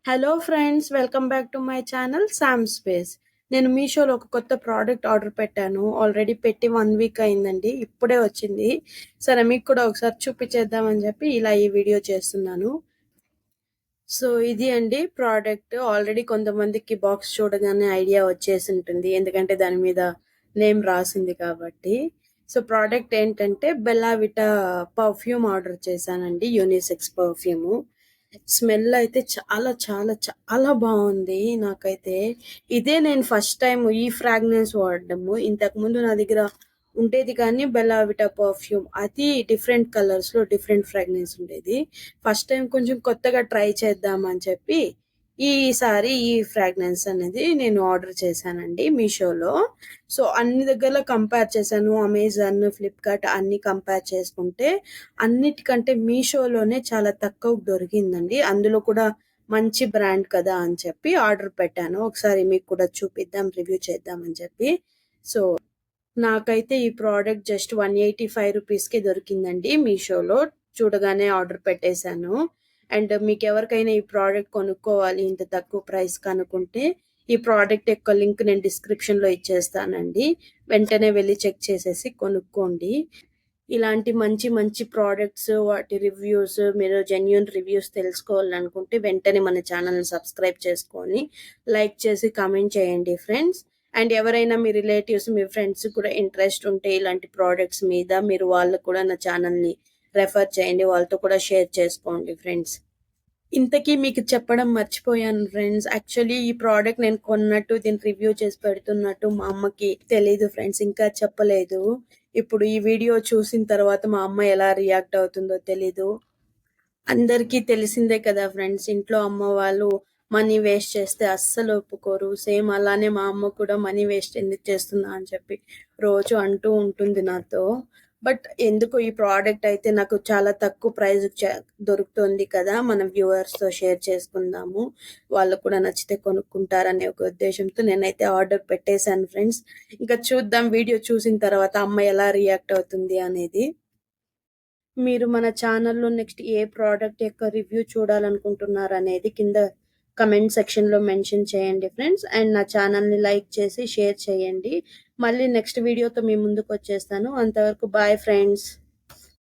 Hello friends, welcome back to my channel Sam Space. నేను మీషోలో ఒక కొత్త ప్రోడక్ట్ ఆర్డర్ పెట్టాను. ఆల్రెడీ పెట్టి 1 వీక్ అయిందండి. ఇప్పుడే వచ్చింది. సరే మీకు కూడా ఒకసారి చూపించేద్దామని చెప్పి ఇలా ఈ వీడియో చేస్తున్నాను. సో ఇది అండి ప్రోడక్ట్. ఆల్రెడీ కొంతమందికి బాక్స్ చూడగానే ఐడియా వచ్చేసి ఉంటుంది, ఎందుకంటే దాని మీద నేమ్ రాసింది కాబట్టి. సో ప్రోడక్ట్ ఏంటంటే బెల్లా విటా పర్ఫ్యూమ్ ఆర్డర్ చేశానండి, యూనిసెక్స్ పర్ఫ్యూము. స్మెల్ అయితే చాలా చాలా చాలా బాగుంది. నాకైతే ఇదే నేను ఫస్ట్ టైం ఈ ఫ్రాగ్రెన్స్ వాడడము. ఇంతకు ముందు నా దగ్గర ఉండేది కానీ బెల్లా విటా పర్ఫ్యూమ్, అది డిఫరెంట్ కలర్స్ లో డిఫరెంట్ ఫ్రాగ్రెన్స్ ఉండేది. ఫస్ట్ టైం కొంచెం కొత్తగా ట్రై చేద్దాం అని చెప్పి ఈసారి ఈ ఫ్రాగ్రెన్స్ అనేది నేను ఆర్డర్ చేశానండి మీషోలో. సో అన్ని దగ్గరలో కంపేర్ చేశాను, అమెజాన్, ఫ్లిప్కార్ట్ అన్ని కంపేర్ చేసుకుంటే అన్నిటికంటే మీషోలోనే చాలా తక్కువ దొరికిందండి. అందులో కూడా మంచి బ్రాండ్ కదా అని చెప్పి ఆర్డర్ పెట్టాను. ఒకసారి మీకు కూడా చూపిద్దాం, రివ్యూ చేద్దాం అని చెప్పి. సో నాకైతే ఈ ప్రోడక్ట్ జస్ట్ 185 రూపీస్కే దొరికిందండి మీషోలో. చూడగానే ఆర్డర్ పెట్టేశాను. అండ్ మీకు ఎవరికైనా ఈ ప్రోడక్ట్ కొనుక్కోవాలి ఇంత తక్కువ ప్రైస్ కనుకుంటే ఈ ప్రోడక్ట్ యొక్క లింక్ నేను డిస్క్రిప్షన్లో ఇచ్చేస్తానండి. వెంటనే వెళ్ళి చెక్ చేసేసి కొనుక్కోండి. ఇలాంటి మంచి మంచి ప్రోడక్ట్స్, వాటి రివ్యూస్, మీరు జెన్యూన్ రివ్యూస్ తెలుసుకోవాలనుకుంటే వెంటనే మన ఛానల్ని సబ్స్క్రైబ్ చేసుకొని లైక్ చేసి కామెంట్ చేయండి ఫ్రెండ్స్. అండ్ ఎవరైనా మీ రిలేటివ్స్, మీ ఫ్రెండ్స్ కూడా ఇంట్రెస్ట్ ఉంటే ఇలాంటి ప్రోడక్ట్స్ మీద, మీరు వాళ్ళకు కూడా నా ఛానల్ని రెఫర్ చేయండి, వాళ్ళతో కూడా షేర్ చేసుకోండి ఫ్రెండ్స్. ఇంతకీ మీకు చెప్పడం మర్చిపోయాను ఫ్రెండ్స్. యాక్చువల్లీ ఈ ప్రోడక్ట్ నేను కొన్నట్టు, దీని రివ్యూ చేసి పెడుతున్నట్టు మా అమ్మకి తెలీదు ఫ్రెండ్స్, ఇంకా చెప్పలేదు. ఇప్పుడు ఈ వీడియో చూసిన తర్వాత మా అమ్మ ఎలా రియాక్ట్ అవుతుందో తెలీదు. అందరికీ తెలిసిందే కదా ఫ్రెండ్స్, ఇంట్లో అమ్మ వాళ్ళు మనీ వేస్ట్ చేస్తే అస్సలు ఒప్పుకోరు. సేమ్ అలానే మా అమ్మ కూడా మనీ వేస్ట్ ఎందుకు చేస్తున్నా అని చెప్పి రోజు అంటూ ఉంటుంది నాతో. బట్ ఎందుకు ఈ ప్రోడక్ట్ అయితే నాకు చాలా తక్కువ ప్రైస్ దొరుకుతుంది కదా, మన వ్యూవర్స్తో షేర్ చేసుకుందాము, వాళ్ళు కూడా నచ్చితే కొనుక్కుంటారనే ఒక ఉద్దేశంతో నేనైతే ఆర్డర్ పెట్టేశాను ఫ్రెండ్స్. ఇంకా చూద్దాం వీడియో చూసిన తర్వాత అమ్మ ఎలా రియాక్ట్ అవుతుంది అనేది. మీరు మన ఛానల్లో నెక్స్ట్ ఏ ప్రోడక్ట్ యొక్క రివ్యూ చూడాలనుకుంటున్నారు అనేది కింద కమెంట్ సెక్షన్లో మెన్షన్ చేయండి ఫ్రెండ్స్. అండ్ నా ఛానల్ని లైక్ చేసి షేర్ చేయండి. మళ్ళీ నెక్స్ట్ వీడియోతో మీ ముందుకు వచ్చేస్తాను. అంతవరకు బాయ్ ఫ్రెండ్స్.